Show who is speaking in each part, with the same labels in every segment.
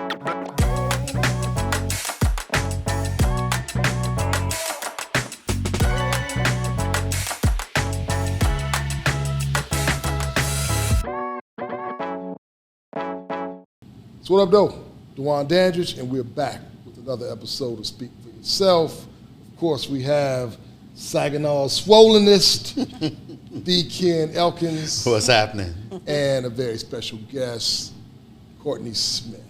Speaker 1: So what up, though? Dwan Dandridge, and we're back with another episode of Speak for Yourself. Of course, we have Saginaw's swollenest, D. Ken Elkins.
Speaker 2: What's happening?
Speaker 1: And a very special guest, Courtney Smith.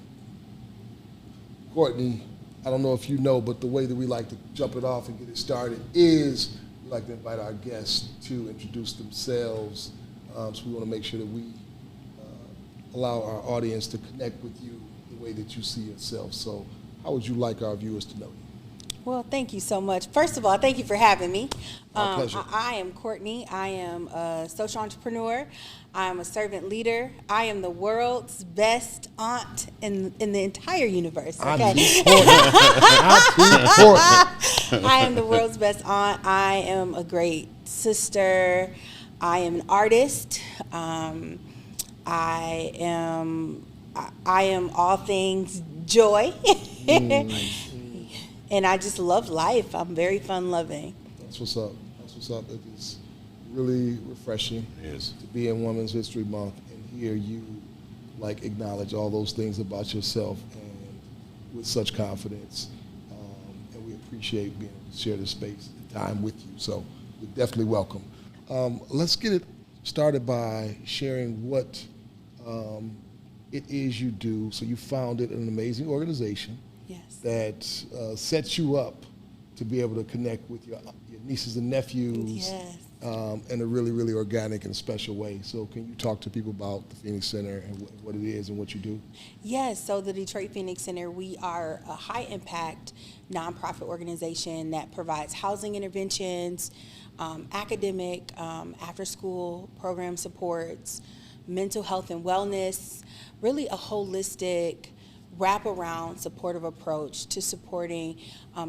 Speaker 1: Courtney, I don't know if you know, but the way that we like to jump it off and get it started is we like to invite our guests to introduce themselves. So we want to make sure that we allow our audience to connect with you the way that you see yourself. So how would you like our viewers to know you?
Speaker 3: Well, thank you so much. First of all, thank you for having me.
Speaker 1: My pleasure.
Speaker 3: I am Courtney. I am a social entrepreneur. I am a servant leader. I am the world's best aunt in the entire universe. Okay? I am the world's best aunt. I am a great sister. I am an artist. I am all things joy. And I just love life. I'm very fun-loving.
Speaker 1: That's what's up. That's what's up. It is really refreshing to be in Women's History Month and hear you acknowledge all those things about yourself and with such confidence. And we appreciate being able to share this space and time with you. So you're definitely welcome. Let's get it started by sharing what it is you do. So you founded an amazing organization that sets you up to be able to connect with your nieces and nephews in a really, really organic and special way. So can you talk to people about the Phoenix Center and what it is and what you do?
Speaker 3: Yes, so the Detroit Phoenix Center, we are a high-impact nonprofit organization that provides housing interventions, academic, after-school program supports, mental health and wellness, really a holistic, wraparound supportive approach to supporting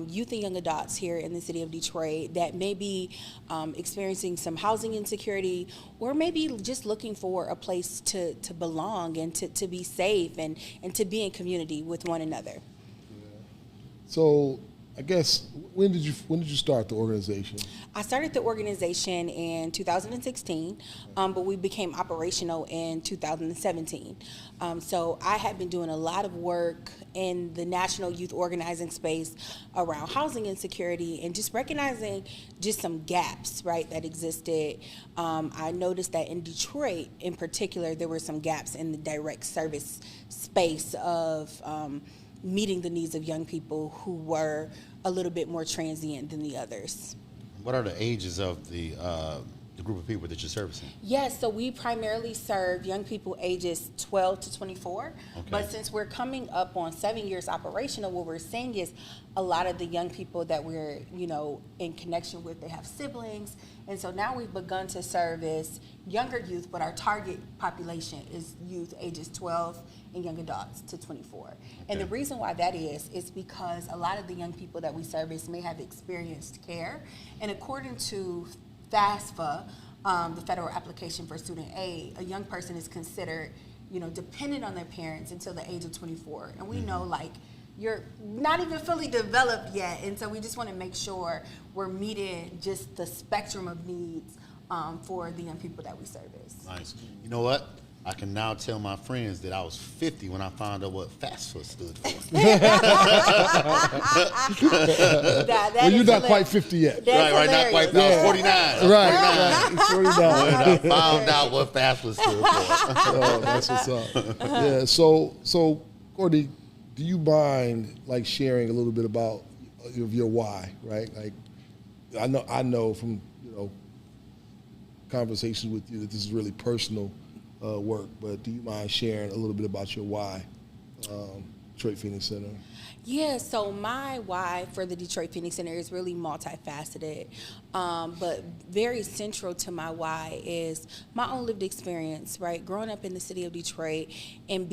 Speaker 3: youth and young adults here in the city of Detroit that may be experiencing some housing insecurity or maybe just looking for a place to belong and to be safe and to be in community with one another.
Speaker 1: Yeah. So I guess, when did you start the organization?
Speaker 3: I started the organization in 2016, but we became operational in 2017. So I had been doing a lot of work in the national youth organizing space around housing insecurity and just recognizing just some gaps, right, that existed. I noticed that in Detroit, in particular, there were some gaps in the direct service space of meeting the needs of young people who were a little bit more transient than the others.
Speaker 2: What are the ages of the group of people that you're servicing?
Speaker 3: Yes, so we primarily serve young people ages 12 to 24. Okay. But since we're coming up on 7 years operational, what we're seeing is a lot of the young people that we're, in connection with, they have siblings. And so now we've begun to service younger youth, but our target population is youth ages 12 and young adults to 24. Okay. And the reason why that is because a lot of the young people that we service may have experienced care. And according to FAFSA, the Federal Application for Student Aid, a young person is considered, dependent on their parents until the age of 24. And we know, you're not even fully developed yet. And so we just want to make sure we're meeting just the spectrum of needs for the young people that we service.
Speaker 2: Nice. You know what? I can now tell my friends that I was 50 when I found out what FAFSA stood for.
Speaker 1: Well, you're not quite 50 yet.
Speaker 2: Right, not quite. I was 49.
Speaker 1: Right, 49.
Speaker 2: When I found out what FAFSA stood for.
Speaker 1: Oh, that's what's up. Yeah, so Courtney, do you mind sharing a little bit about your why, right? I know from conversations with you that this is really personal work, but do you mind sharing a little bit about your why, Detroit Phoenix Center?
Speaker 3: Yeah, so my why for the Detroit Phoenix Center is really multifaceted. But very central to my why is my own lived experience, right? Growing up in the city of Detroit and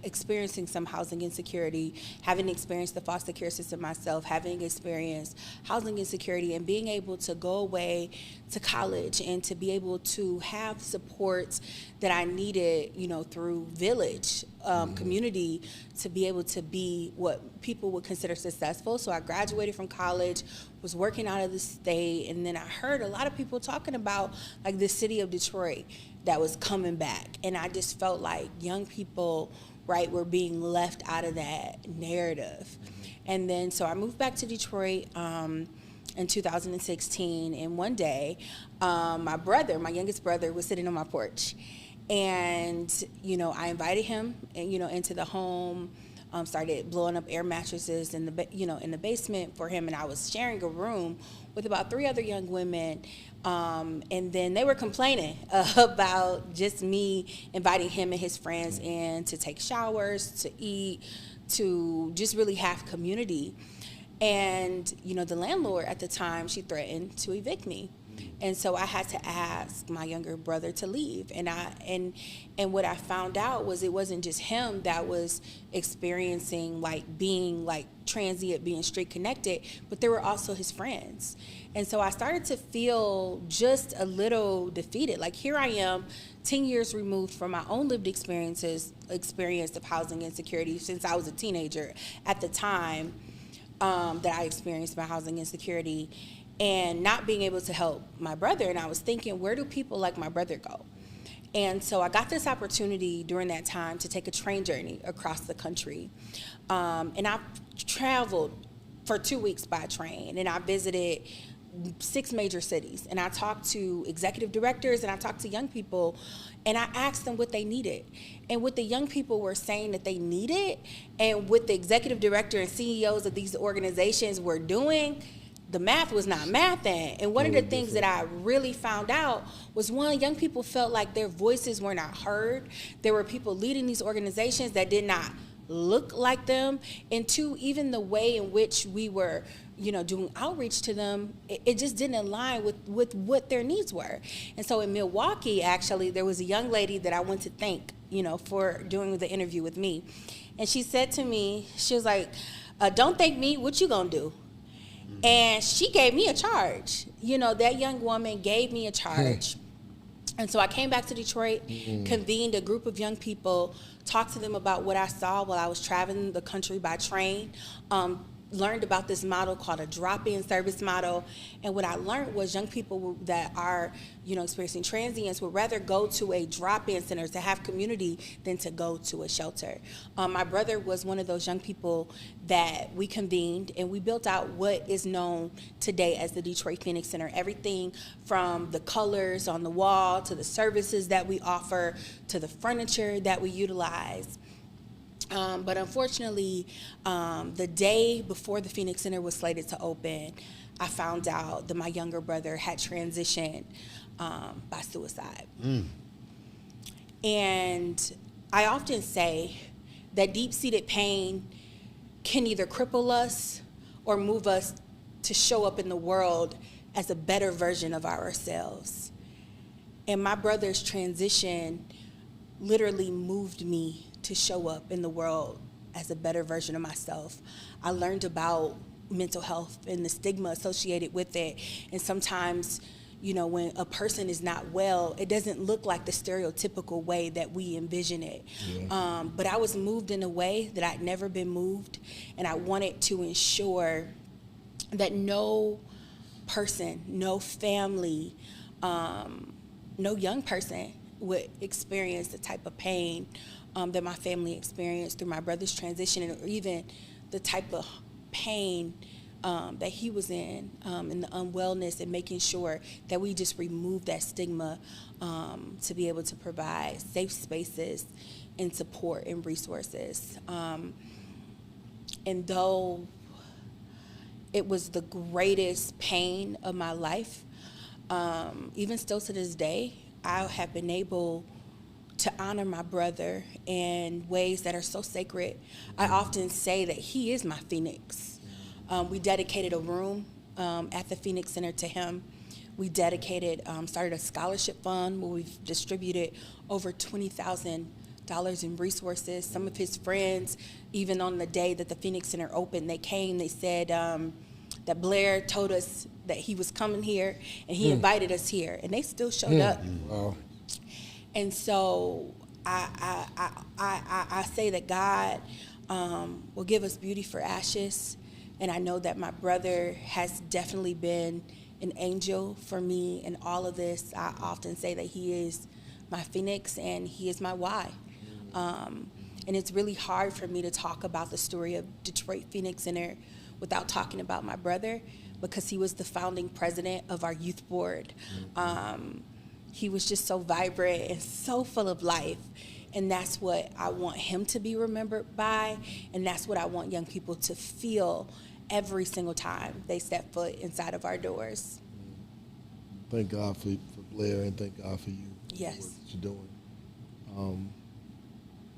Speaker 3: experiencing some housing insecurity, having experienced the foster care system myself, having experienced housing insecurity, and being able to go away to college and to be able to have supports that I needed, through village, community, to be able to be what people would consider successful. So I graduated from college, was working out of the state, and then I heard a lot of people talking about like the city of Detroit that was coming back. And I just felt like young people, right, were being left out of that narrative. And then so I moved back to Detroit in 2016, and one day my youngest brother was sitting on my porch, and I invited him into the home. Started blowing up air mattresses in the basement for him, and I was sharing a room with about 3 other young women, and then they were complaining about just me inviting him and his friends in to take showers, to eat, to just really have community. And the landlord at the time, she threatened to evict me. And so I had to ask my younger brother to leave. And what I found out was it wasn't just him that was experiencing being transient, being street connected, but there were also his friends. And so I started to feel just a little defeated. Like, here I am, 10 years removed from my own lived experience of housing insecurity since I was a teenager at the time that I experienced my housing insecurity, and not being able to help my brother. And I was thinking, where do people like my brother go? And so I got this opportunity during that time to take a train journey across the country. And I traveled for 2 weeks by train, and I visited 6 major cities. And I talked to executive directors, and I talked to young people, and I asked them what they needed. And what the young people were saying that they needed, and what the executive director and CEOs of these organizations were doing, the math was not mathing. And one of the things that I really found out was, one, young people felt like their voices were not heard. There were people leading these organizations that did not look like them. And 2, even the way in which we were, doing outreach to them, it just didn't align with what their needs were. And so in Milwaukee, actually, there was a young lady that I want to thank, for doing the interview with me. And she said to me, she was like, don't thank me, what you gonna do? And she gave me a charge. That young woman gave me a charge. And so I came back to Detroit, convened a group of young people, talked to them about what I saw while I was traveling the country by train, learned about this model called a drop-in service model. And what I learned was young people that are, experiencing transience would rather go to a drop-in center to have community than to go to a shelter. My brother was one of those young people that we convened, and we built out what is known today as the Detroit Phoenix Center. Everything from the colors on the wall to the services that we offer to the furniture that we utilize. But unfortunately, the day before the Phoenix Center was slated to open, I found out that my younger brother had transitioned by suicide. And I often say that deep-seated pain can either cripple us or move us to show up in the world as a better version of ourselves. And my brother's transition literally moved me to show up in the world as a better version of myself. I learned about mental health and the stigma associated with it. And sometimes, when a person is not well, it doesn't look like the stereotypical way that we envision it. Yeah. But I was moved in a way that I'd never been moved. And I wanted to ensure that no person, no family, no young person would experience the type of pain that my family experienced through my brother's transition, or even the type of pain that he was in, and the unwellness, and making sure that we just remove that stigma to be able to provide safe spaces and support and resources. And though it was the greatest pain of my life, even still to this day, I have been able to honor my brother in ways that are so sacred. I often say that he is my Phoenix. We dedicated a room at the Phoenix Center to him. We dedicated, started a scholarship fund where we've distributed over $20,000 in resources. Some of his friends, even on the day that the Phoenix Center opened, they came, they said that Blair told us that he was coming here and he invited us here, and they still showed up.
Speaker 1: Wow.
Speaker 3: And so I say that God will give us beauty for ashes. And I know that my brother has definitely been an angel for me in all of this. I often say that he is my phoenix and he is my why. And it's really hard for me to talk about the story of Detroit Phoenix Center without talking about my brother, because he was the founding president of our youth board. He was just so vibrant and so full of life. And that's what I want him to be remembered by. And that's what I want young people to feel every single time they step foot inside of our doors.
Speaker 1: Thank God for Blair, and thank God for you.
Speaker 3: Yes.
Speaker 1: For the work that you're doing.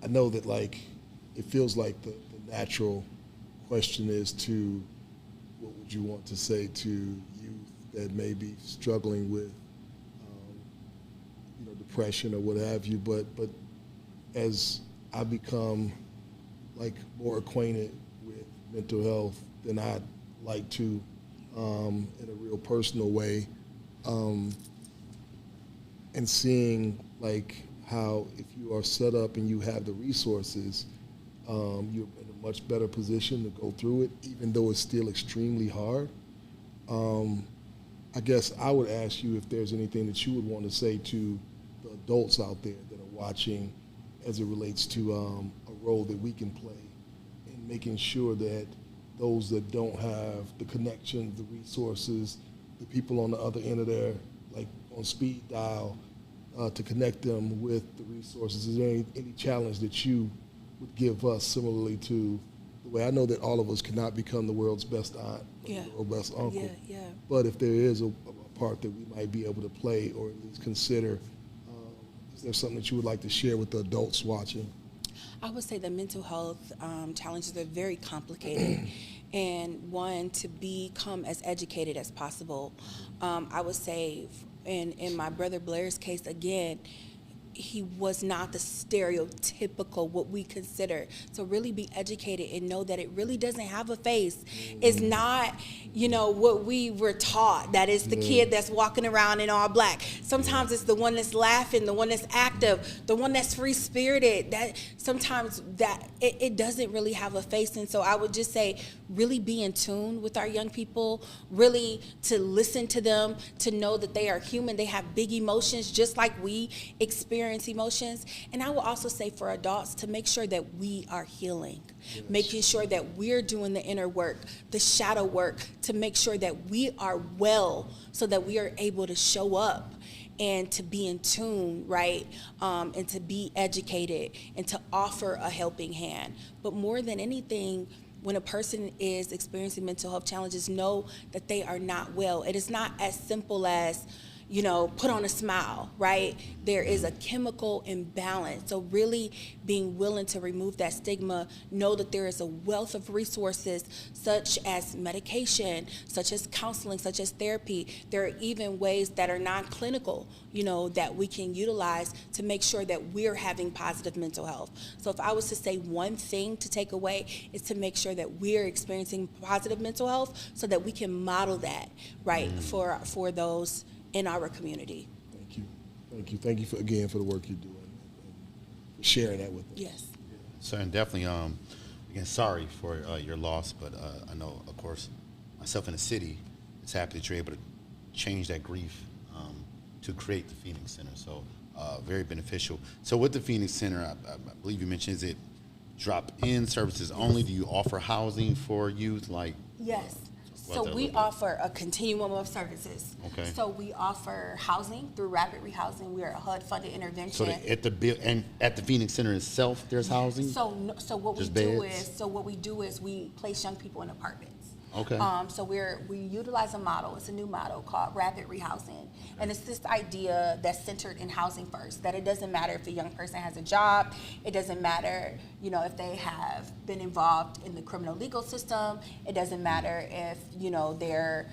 Speaker 1: I know that, like, it feels like the natural question is to, what would you want to say to youth that may be struggling with depression or what have you, but as I become like more acquainted with mental health than I'd like to in a real personal way, and seeing like how if you are set up and you have the resources, you're in a much better position to go through it, even though it's still extremely hard. I guess I would ask you if there's anything that you would want to say to the adults out there that are watching as it relates to a role that we can play in making sure that those that don't have the connections, the resources, the people on the other end of their, like on speed dial, to connect them with the resources. Is there any challenge that you would give us similarly to the way I know that all of us cannot become the world's best aunt or best uncle, but if there is a part that we might be able to play or at least consider, is there something that you would like to share with the adults watching?
Speaker 3: I would say that mental health challenges are very complicated, and one, to become as educated as possible. I would say, in my brother Blair's case, again, he was not the stereotypical what we consider. So really be educated and know that it really doesn't have a face. It's not, what we were taught, that it's the kid that's walking around in all black. Sometimes it's the one that's laughing, the one that's active, the one that's free-spirited. That sometimes that it doesn't really have a face. And so I would just say, really be in tune with our young people, really to listen to them, to know that they are human. They have big emotions just like we experience emotions. And I will also say for adults to make sure that we are healing, making sure that we're doing the inner work, the shadow work, to make sure that we are well so that we are able to show up and to be in tune, right? And to be educated and to offer a helping hand. But more than anything, when a person is experiencing mental health challenges, know that they are not well. It is not as simple as, put on a smile, right? There is a chemical imbalance. So really being willing to remove that stigma, know that there is a wealth of resources such as medication, such as counseling, such as therapy. There are even ways that are non-clinical, that we can utilize to make sure that we're having positive mental health. So if I was to say one thing to take away, is to make sure that we're experiencing positive mental health so that we can model that, right, for those in our community.
Speaker 1: Thank you again for the work you're doing and for sharing that with us.
Speaker 3: Yes.
Speaker 2: So, and definitely, again, sorry for your loss, but I know, of course, myself in the city is happy that you're able to change that grief to create the Phoenix Center. So, very beneficial. So, with the Phoenix Center, I believe you mentioned, is it drop-in services only? Do you offer housing for youth?
Speaker 3: Yes. So we offer a continuum of services.
Speaker 2: Okay.
Speaker 3: So we offer housing through Rapid Rehousing. We are a HUD-funded intervention.
Speaker 2: So at the Phoenix Center itself, there's housing.
Speaker 3: So what we do is we place young people in apartments.
Speaker 2: Okay.
Speaker 3: So we utilize a model. It's a new model called Rapid Rehousing, and it's this idea that's centered in housing first. That it doesn't matter if a young person has a job. It doesn't matter, if they have been involved in the criminal legal system. It doesn't matter if they're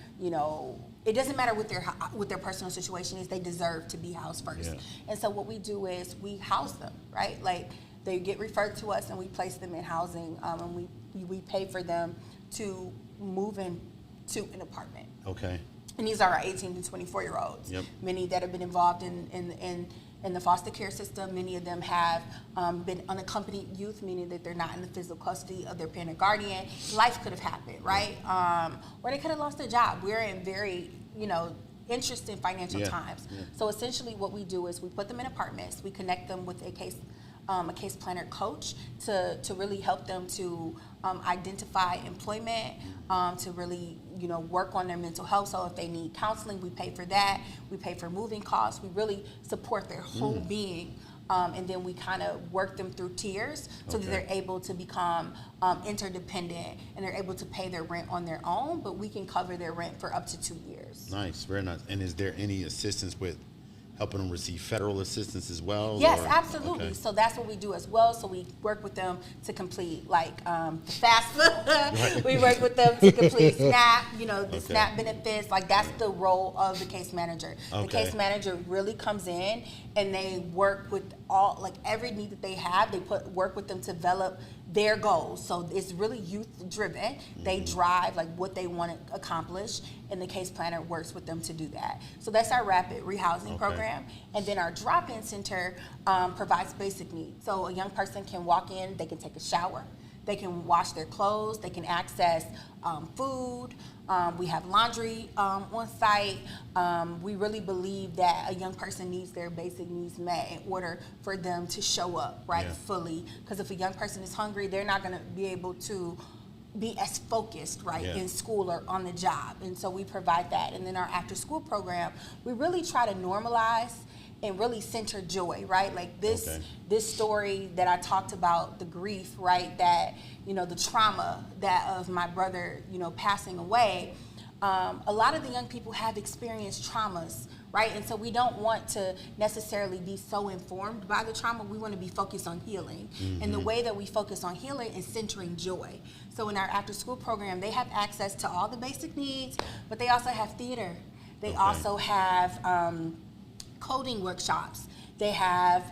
Speaker 3: it doesn't matter what their personal situation is, they deserve to be housed first.
Speaker 2: Yeah.
Speaker 3: And so what we do is we house them, right? Like they get referred to us and we place them in housing, and we pay for them to move into an apartment.
Speaker 2: Okay.
Speaker 3: And these are our 18 to 24-year-olds.
Speaker 2: Yep.
Speaker 3: Many that have been involved in the foster care system. Many of them have been unaccompanied youth, meaning that they're not in the physical custody of their parent or guardian. Life could have happened, right? Or they could have lost their job. We're in very, interesting financial times. Yeah. So essentially what we do is we put them in apartments. We connect them with a case planner coach to really help them to identify employment, to really work on their mental health. So if they need counseling, we pay for that. We pay for moving costs. We really support their whole being. And then we kind of work them through tiers so that they're able to become interdependent and they're able to pay their rent on their own, but we can cover their rent for up to 2 years.
Speaker 2: Nice, very nice. And is there any assistance with helping them receive federal assistance as well?
Speaker 3: Yes, absolutely. Okay. So that's what we do as well. So we work with them to complete the FAFSA. We work with them to complete SNAP, the SNAP benefits. Like that's the role of the case manager. The case manager really comes in and they work with every need that they have. They work with them to develop their goals. So it's really youth driven. They drive what they want to accomplish, and the case planner works with them to do that. So that's our rapid rehousing program. And then our drop-in center provides basic needs. So a young person can walk in, they can take a shower, they can wash their clothes, they can access food. We have laundry on site. We really believe that a young person needs their basic needs met in order for them to show up fully. Because if a young person is hungry, they're not going to be able to be as focused in school or on the job. And so we provide that. And then our after school program, we really try to normalize and really center joy, right? Like this story that I talked about, the grief, right? That, the trauma of my brother, passing away. A lot of the young people have experienced traumas, right? And so we don't want to necessarily be so informed by the trauma. We want to be focused on healing. And the way that we focus on healing is centering joy. So in our after school program, they have access to all the basic needs, but they also have theater. They also have coding workshops. They have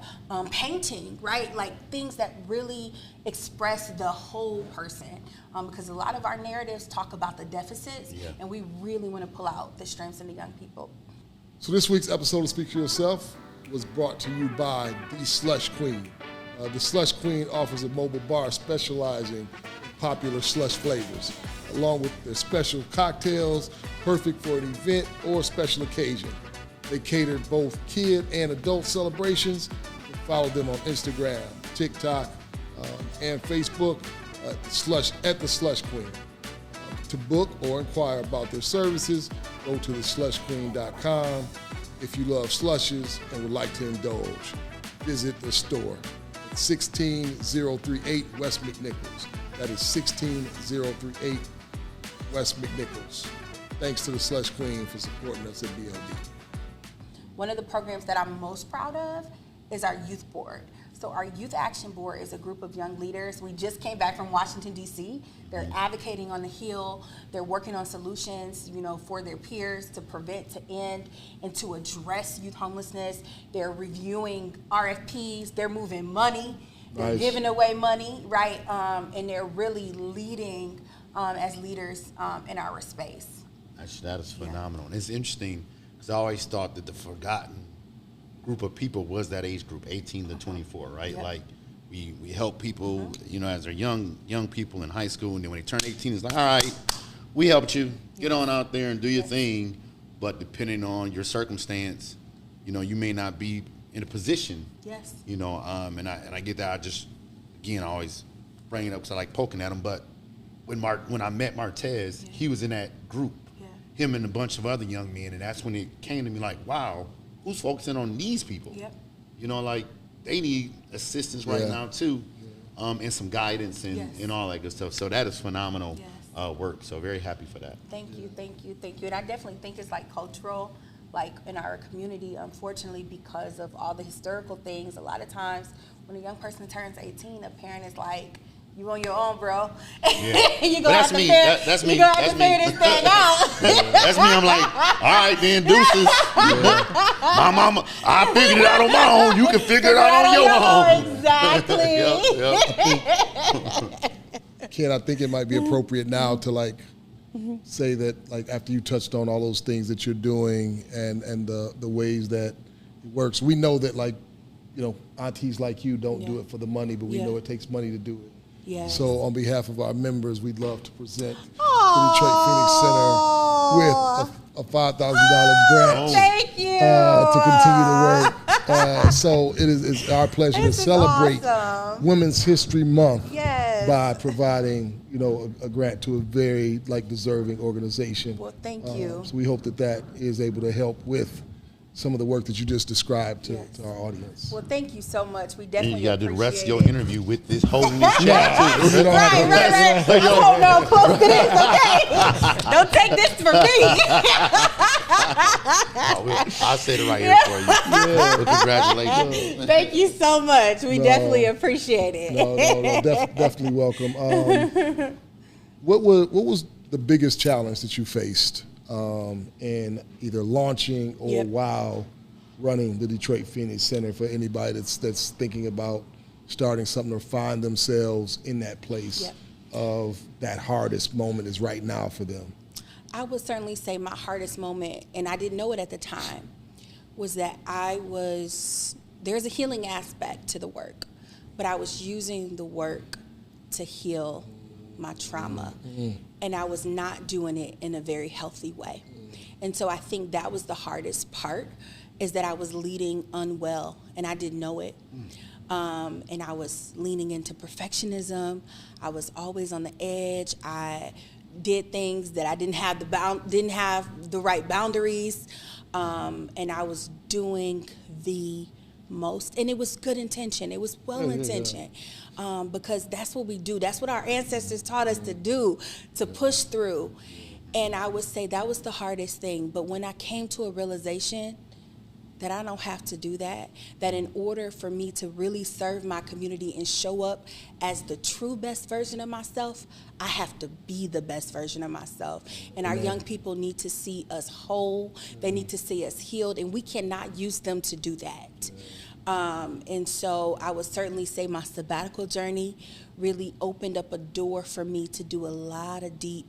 Speaker 3: painting, right? Like things that really express the whole person. Because a lot of our narratives talk about the deficits, and we really want to pull out the strengths in the young people.
Speaker 1: So this week's episode of Speak for Yourself was brought to you by The Slush Queen. The Slush Queen offers a mobile bar specializing in popular slush flavors, along with their special cocktails, perfect for an event or special occasion. They cater both kid and adult celebrations. Follow them on Instagram, TikTok, and Facebook at the Slush Queen. To book or inquire about their services, go to theslushqueen.com. If you love slushes and would like to indulge, visit the store at 16038 West McNichols. That is 16038 West McNichols. Thanks to the Slush Queen for supporting us at BLD.
Speaker 3: One of the programs that I'm most proud of is our youth board. So our Youth Action Board is a group of young leaders. We just came back from Washington, D.C. They're advocating on the Hill. They're working on solutions, for their peers to prevent, to end, and to address youth homelessness. They're reviewing RFPs. They're moving money. They're giving away money, right? And they're really leading as leaders in our space.
Speaker 2: Actually, that is phenomenal. And it's interesting because I always thought that the forgotten group of people was that age group, 18 to 24, right? Yep. Like we help people, as they're young people in high school, and then when they turn 18, it's like, all right, we helped you, get on out there and do your thing, but depending on your circumstance, you may not be in a position, and I get that. I just, again, I always bring it up because I like poking at them, but when I met Martez, he was in that group, him and a bunch of other young men, and that's when it came to me like, wow, who's focusing on these people? Like they need assistance right now too, and some guidance and all that good stuff. So that is phenomenal work. So very happy for that.
Speaker 3: Thank you. And I definitely think it's like cultural, like in our community, unfortunately, because of all the historical things. A lot of times when a young person turns 18, a parent is like, You on your own, bro.
Speaker 2: Yeah.
Speaker 3: You
Speaker 2: But
Speaker 3: gonna have
Speaker 2: that's
Speaker 3: to
Speaker 2: me.
Speaker 3: figure,
Speaker 2: That's
Speaker 3: you
Speaker 2: me.
Speaker 3: gonna have
Speaker 2: That's
Speaker 3: to
Speaker 2: me.
Speaker 3: figure this thing out.
Speaker 2: That's me. I'm like, all right, then, deuces. My mama, I figured it out on my own. You can figure it out on your own.
Speaker 3: Exactly.
Speaker 1: Ken, I think it might be appropriate now to like say that, like, after you touched on all those things that you're doing and the ways that it works, we know that, like, you know, aunties like you don't do it for the money, but we know it takes money to do it.
Speaker 3: Yes.
Speaker 1: So on behalf of our members, we'd love to present the Detroit Phoenix Center with a $5,000 grant
Speaker 3: Thank you.
Speaker 1: to continue the work. So it's our pleasure to celebrate
Speaker 3: awesome.
Speaker 1: Women's History Month
Speaker 3: Yes.
Speaker 1: by providing, you know, a grant to a very, like, deserving organization.
Speaker 3: Well, thank you.
Speaker 1: So we hope that is able to help with some of the work that you just described to our audience.
Speaker 3: Well, thank you so much. We
Speaker 2: And
Speaker 3: definitely
Speaker 2: you got to do the rest of
Speaker 3: appreciate
Speaker 2: your
Speaker 3: it.
Speaker 2: interview with this holding this chair, too.
Speaker 1: We don't have to-
Speaker 3: Right. I'm holding on close to this, okay? Don't take this from me.
Speaker 2: I said it right here for you. Well, congratulations.
Speaker 3: Thank you so much. We definitely appreciate it.
Speaker 1: No, definitely welcome. What was the biggest challenge that you faced in either launching or while running the Detroit Phoenix Center, for anybody that's thinking about starting something or find themselves in that place of that hardest moment is right now for them?
Speaker 3: I would certainly say my hardest moment, and I didn't know it at the time, was that there's a healing aspect to the work, but I was using the work to heal my trauma, and I was not doing it in a very healthy way. And so I think that was the hardest part, is that I was leading unwell, and I didn't know it. And I was leaning into perfectionism. I was always on the edge. I did things that I didn't have the right boundaries, and I was doing the most, and it was good intention. It was well intentioned, because that's what we do. That's what our ancestors taught us to do, to push through. And I would say that was the hardest thing. But when I came to a realization that I don't have to do that, that in order for me to really serve my community and show up as the true best version of myself, I have to be the best version of myself. And our young people need to see us whole. They need to see us healed, and we cannot use them to do that. And so I would certainly say my sabbatical journey really opened up a door for me to do a lot of deep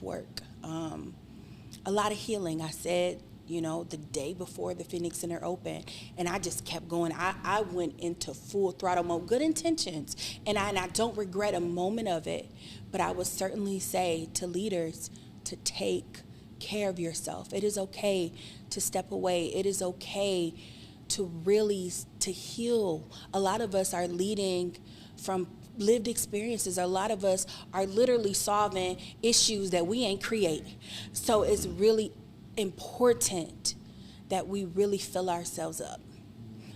Speaker 3: work, a lot of healing. I said, you know, the day before the Phoenix Center opened, and I just kept going. I went into full throttle mode, good intentions, and I don't regret a moment of it, but I would certainly say to leaders to take care of yourself. It is okay to step away. It is okay to really to heal. A lot of us are leading from lived experiences. A lot of us are literally solving issues that we ain't create. So it's really important that we really fill ourselves up.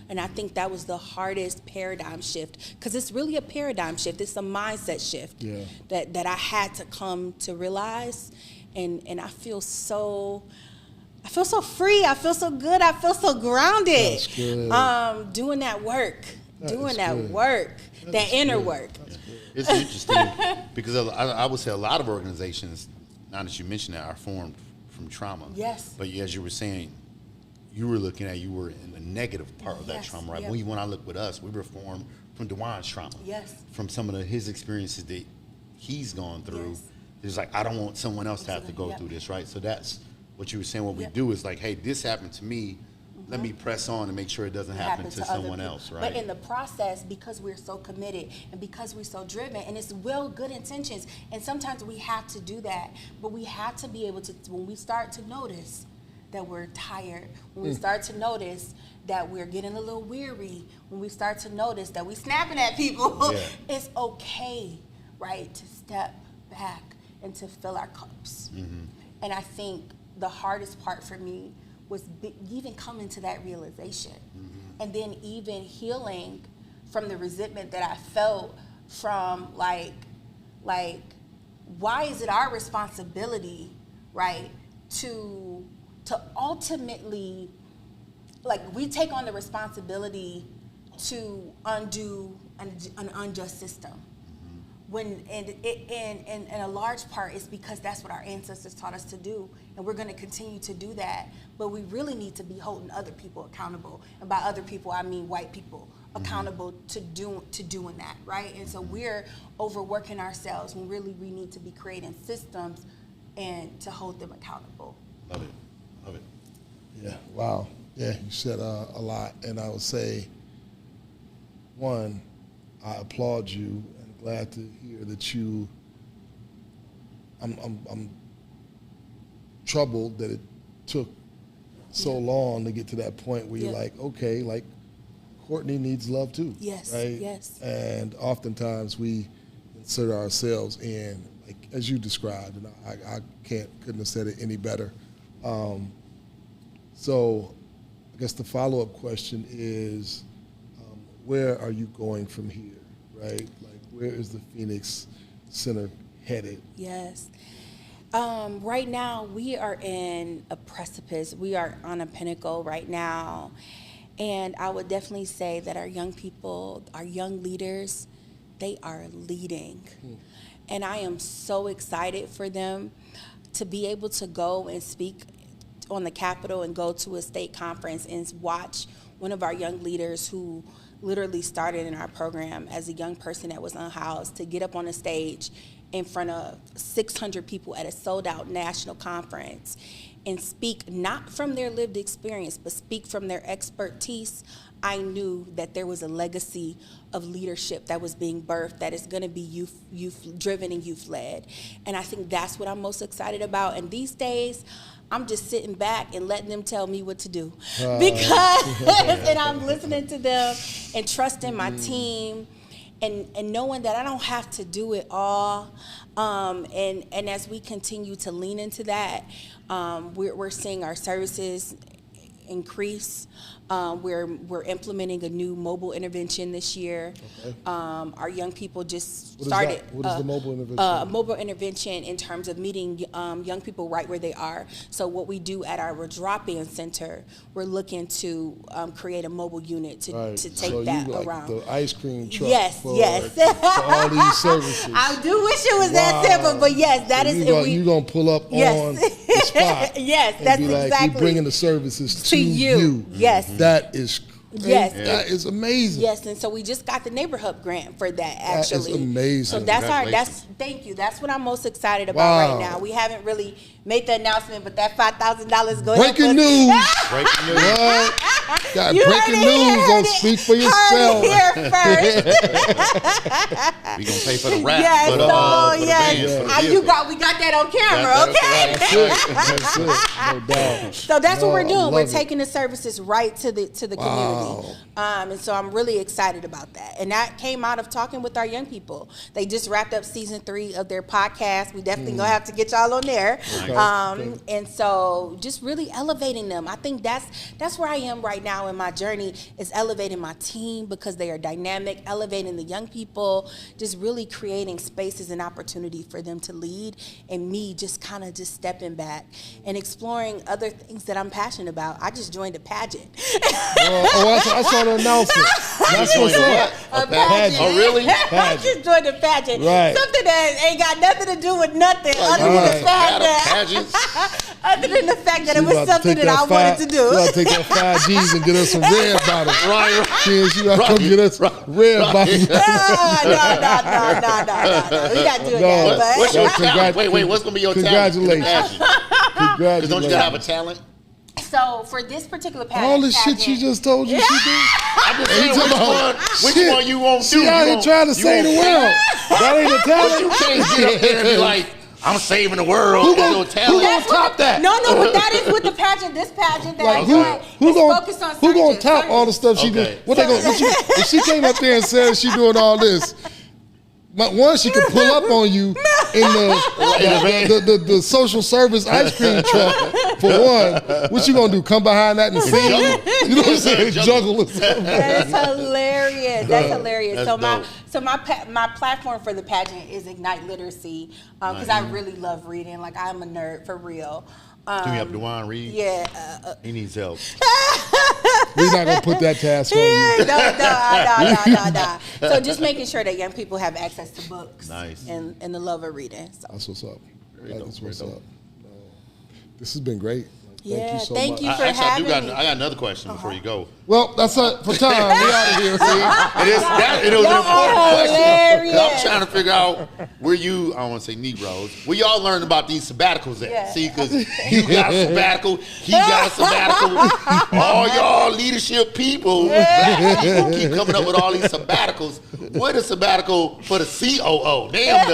Speaker 3: And I think that was the hardest paradigm shift, because it's really a paradigm shift. It's a mindset shift that I had to come to realize. And I feel so free. I feel so good. I feel so grounded.
Speaker 1: That's good.
Speaker 3: Doing that work,
Speaker 1: That
Speaker 3: that inner work.
Speaker 2: It's interesting because I would say a lot of organizations, now that you mention that, are formed from trauma.
Speaker 3: Yes.
Speaker 2: But as you were saying, you were in the negative part of that trauma, right?
Speaker 3: Yeah.
Speaker 2: When I look with us, we were formed from Dwan's trauma.
Speaker 3: Yes.
Speaker 2: From some of his experiences that he's gone through.
Speaker 3: Yes.
Speaker 2: It's like, I don't want someone else to have to go through this, right? So that's what you were saying. What we do is like, hey, this happened to me. Let me press on and make sure it doesn't happen to someone else, right?
Speaker 3: But in the process, because we're so committed and because we're so driven, and it's good intentions, and sometimes we have to do that, but we have to be able to, when we start to notice that we're tired, when we start to notice that we're getting a little weary, when we start to notice that we're snapping at people, it's okay, right, to step back and to fill our cups. And I think the hardest part for me was even coming to that realization, and then even healing from the resentment that I felt from like why is it our responsibility, right, to ultimately, like, we take on the responsibility to undo an unjust system, and a large part is because that's what our ancestors taught us to do, and we're going to continue to do that. But we really need to be holding other people accountable, and by other people I mean white people, accountable to doing that, right? And so we're overworking ourselves when really we need to be creating systems and to hold them accountable.
Speaker 2: Love it.
Speaker 1: Yeah. Wow. Yeah, you said a lot, and I would say, one, I applaud you. Glad to hear that you. I'm troubled that it took so long to get to that point where you're like, okay, like Courtney needs love too.
Speaker 3: Yes.
Speaker 1: Right.
Speaker 3: Yes. And
Speaker 1: oftentimes we insert ourselves in, like as you described, and I couldn't have said it any better. So, I guess the follow-up question is, where are you going from here? Right. Where is the Phoenix Center headed?
Speaker 3: Yes. Right now, we are in a precipice. We are on a pinnacle right now. And I would definitely say that our young people, our young leaders, they are leading. And I am so excited for them to be able to go and speak on the Capitol and go to a state conference and watch one of our young leaders who literally started in our program as a young person that was unhoused to get up on a stage in front of 600 people at a sold-out national conference and speak not from their lived experience, but speak from their expertise. I knew that there was a legacy of leadership that was being birthed that is going to be youth-driven and youth-led. And I think that's what I'm most excited about. And these days, I'm just sitting back and letting them tell me what to do. And I'm listening to them and trusting my team and knowing that I don't have to do it all. And as we continue to lean into that, we're seeing our services increase. We're implementing a new mobile intervention this year. Okay. Our young people just started.
Speaker 1: What is the mobile intervention?
Speaker 3: Mobile intervention in terms of meeting young people right where they are. So what we do at our drop-in center, we're looking to create a mobile unit to take that around.
Speaker 1: The ice cream truck.
Speaker 3: Yes,
Speaker 1: for all these services.
Speaker 3: I do wish it was that simple, but yes, that is.
Speaker 1: You're gonna pull up on the spot.
Speaker 3: Yes, that's
Speaker 1: and be like,
Speaker 3: exactly.
Speaker 1: We're bringing the services to you.
Speaker 3: Yes.
Speaker 1: That is
Speaker 3: yes,
Speaker 1: that is amazing.
Speaker 3: Yes, and so we just got the neighborhood grant for that. Actually,
Speaker 1: that is amazing.
Speaker 3: So thank you. That's what I'm most excited about right now. We haven't really made the announcement, but that $5,000 going.
Speaker 1: Breaking news. Breaking news. Got breaking news on Speak for Yourself.
Speaker 3: Here first.
Speaker 2: We gonna pay for the rap.
Speaker 3: Yes,
Speaker 2: for the,
Speaker 3: we got that on camera.
Speaker 1: That's it. No doubt.
Speaker 3: So that's what we're doing. We're taking the services right to the community. And so I'm really excited about that. And that came out of talking with our young people. They just wrapped up season 3 of their podcast. We definitely gonna have to get y'all on there. And so just really elevating them. I think that's where I am right now in my journey, is elevating my team because they are dynamic, elevating the young people, just really creating spaces and opportunity for them to lead, and me just kind of just stepping back and exploring other things that I'm passionate about. I just joined a pageant.
Speaker 1: I saw the announcement. That's what's up.
Speaker 3: A pageant.
Speaker 2: Oh, really?
Speaker 3: I just joined a pageant.
Speaker 1: Right.
Speaker 3: Something that ain't got nothing to do with nothing other than the fact that it was something that I wanted to do.
Speaker 1: You gotta take that 5 G's and get us some red bottles.
Speaker 2: Right.
Speaker 1: Kids, you gotta come get us red bottles.
Speaker 3: No. We not doing that.
Speaker 2: But wait, what's gonna be your talent?
Speaker 1: Congratulations.
Speaker 2: Because don't you gotta have a talent?
Speaker 3: So for this particular pageant,
Speaker 1: all the shit she just told you she did.
Speaker 2: I'm just saying, which one you won't do?
Speaker 1: She out here trying to save the world. That ain't a talent.
Speaker 2: You can't get up there and be like, I'm saving the world. Who gonna
Speaker 3: top that? No, but that is with the pageant. This pageant that I'm doing is focused on
Speaker 1: who gonna top all the stuff she did? If she came up there and said she doing all this, one, she could pull up on you in the social service ice cream truck, for one. What you gonna do? Come behind that and see you? You know what I'm saying? Juggle or something.
Speaker 3: That is hilarious. That's hilarious. So my platform for the pageant is Ignite Literacy, because I really love reading. Like, I'm a nerd for real.
Speaker 2: Do you have Dwan read?
Speaker 3: Yeah.
Speaker 2: He needs help.
Speaker 1: We're not gonna put that task on you.
Speaker 3: No. So just making sure that young people have access to books.
Speaker 2: Nice.
Speaker 3: And the love of reading. So.
Speaker 1: That's what's up.
Speaker 2: Very dope,
Speaker 1: That's what's
Speaker 2: very
Speaker 1: up.
Speaker 2: dope.
Speaker 1: This has been great.
Speaker 3: Yeah,
Speaker 1: Thank you so
Speaker 3: thank
Speaker 1: much.
Speaker 3: you for
Speaker 2: Actually,
Speaker 3: having me.
Speaker 2: I got another question before you go.
Speaker 1: Well, that's it for time. We out of here. See?
Speaker 2: It was an important question. 'Cause
Speaker 3: hilarious.
Speaker 2: I'm trying to figure out where you, I don't want to say Negroes, where y'all learned about these sabbaticals at.
Speaker 3: Yeah.
Speaker 2: See, because you got a sabbatical, he got a sabbatical. All y'all leadership people keep coming up with all these sabbaticals. What a sabbatical for the COO? Damn,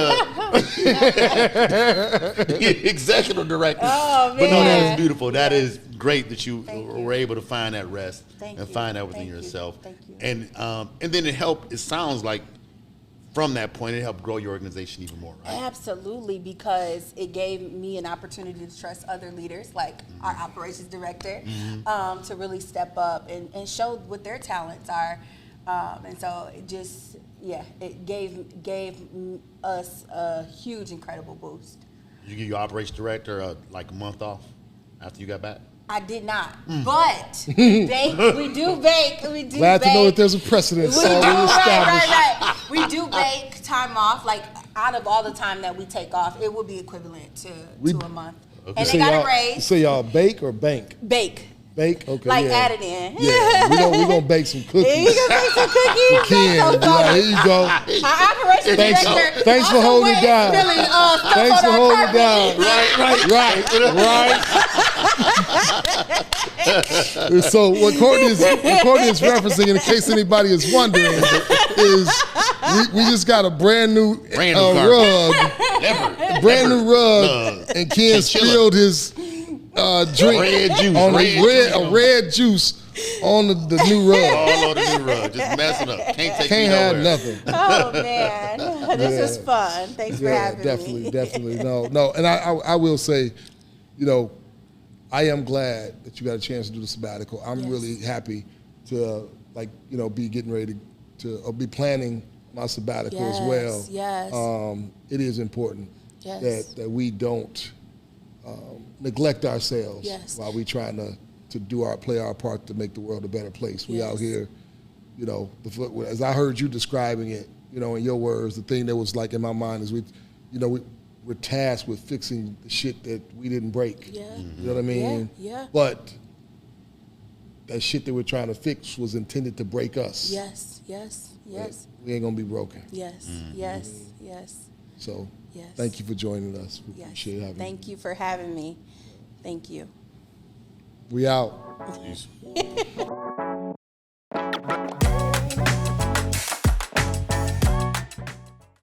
Speaker 2: the executive director.
Speaker 3: Oh,
Speaker 2: But no, that
Speaker 3: man.
Speaker 2: is beautiful. That is great that you
Speaker 3: Thank
Speaker 2: were able to find that rest
Speaker 3: Thank
Speaker 2: and
Speaker 3: you.
Speaker 2: find that within
Speaker 3: Thank you.
Speaker 2: yourself.
Speaker 3: Thank you.
Speaker 2: And then it helped. It sounds like from that point, it helped grow your organization even more, right?
Speaker 3: Absolutely, because it gave me an opportunity to trust other leaders, like our operations director, to really step up and show what their talents are. And so it just, it gave us a huge, incredible boost.
Speaker 2: You give your operations director like a month off after you got back?
Speaker 3: I did not, but we do bake.
Speaker 1: Glad to know that there's a precedent. So
Speaker 3: Right. We do bake time off. Like out of all the time that we take off, it would be equivalent to a month.
Speaker 2: Okay.
Speaker 3: And they got a raise.
Speaker 1: So y'all bake or bank?
Speaker 3: Bake.
Speaker 1: Bake? Okay.
Speaker 3: Like
Speaker 1: yeah.
Speaker 3: add it in.
Speaker 1: Yeah, we're gonna bake some cookies.
Speaker 3: Yeah, you gonna make some cookies.
Speaker 1: Ken,
Speaker 3: That's so
Speaker 1: like,
Speaker 3: funny.
Speaker 1: here you go.
Speaker 3: Our operations
Speaker 1: Thanks-
Speaker 3: director.
Speaker 1: thanks for
Speaker 3: also
Speaker 1: holding it
Speaker 3: went
Speaker 1: down.
Speaker 3: spilling, stuff
Speaker 1: Thanks
Speaker 3: on
Speaker 1: for
Speaker 3: our
Speaker 1: holding it
Speaker 3: carpet.
Speaker 1: down. Right. So what Courtney is referencing, in case anybody is wondering, is we just got a brand new rug, brand new rug, and Ken spilled his drink
Speaker 2: Red juice,
Speaker 1: on
Speaker 2: red
Speaker 1: juice on the new rug.
Speaker 2: All on the new rug, just messing up. Can't
Speaker 1: have
Speaker 2: nowhere.
Speaker 1: nothing.
Speaker 3: Oh man, this was fun. Thanks for having me.
Speaker 1: Definitely. No. And I will say, I am glad that you got a chance to do the sabbatical. I'm really happy to be getting ready to be planning my sabbatical as well.
Speaker 3: Yes.
Speaker 1: It is important that we don't neglect ourselves while we trying to play our part to make the world a better place. We out here, as I heard you describing it, in your words, the thing that was like in my mind is we're tasked with fixing the shit that we didn't break.
Speaker 3: Yeah.
Speaker 1: You know what I mean?
Speaker 3: Yeah.
Speaker 1: But that shit that we're trying to fix was intended to break us.
Speaker 3: Yes.
Speaker 1: But we ain't gonna be broken.
Speaker 3: Yes.
Speaker 1: So
Speaker 3: Yes.
Speaker 1: thank you for joining us. We
Speaker 3: Yes.
Speaker 1: appreciate having you.
Speaker 3: Thank you for having me. Thank you.
Speaker 1: We out.
Speaker 2: Peace.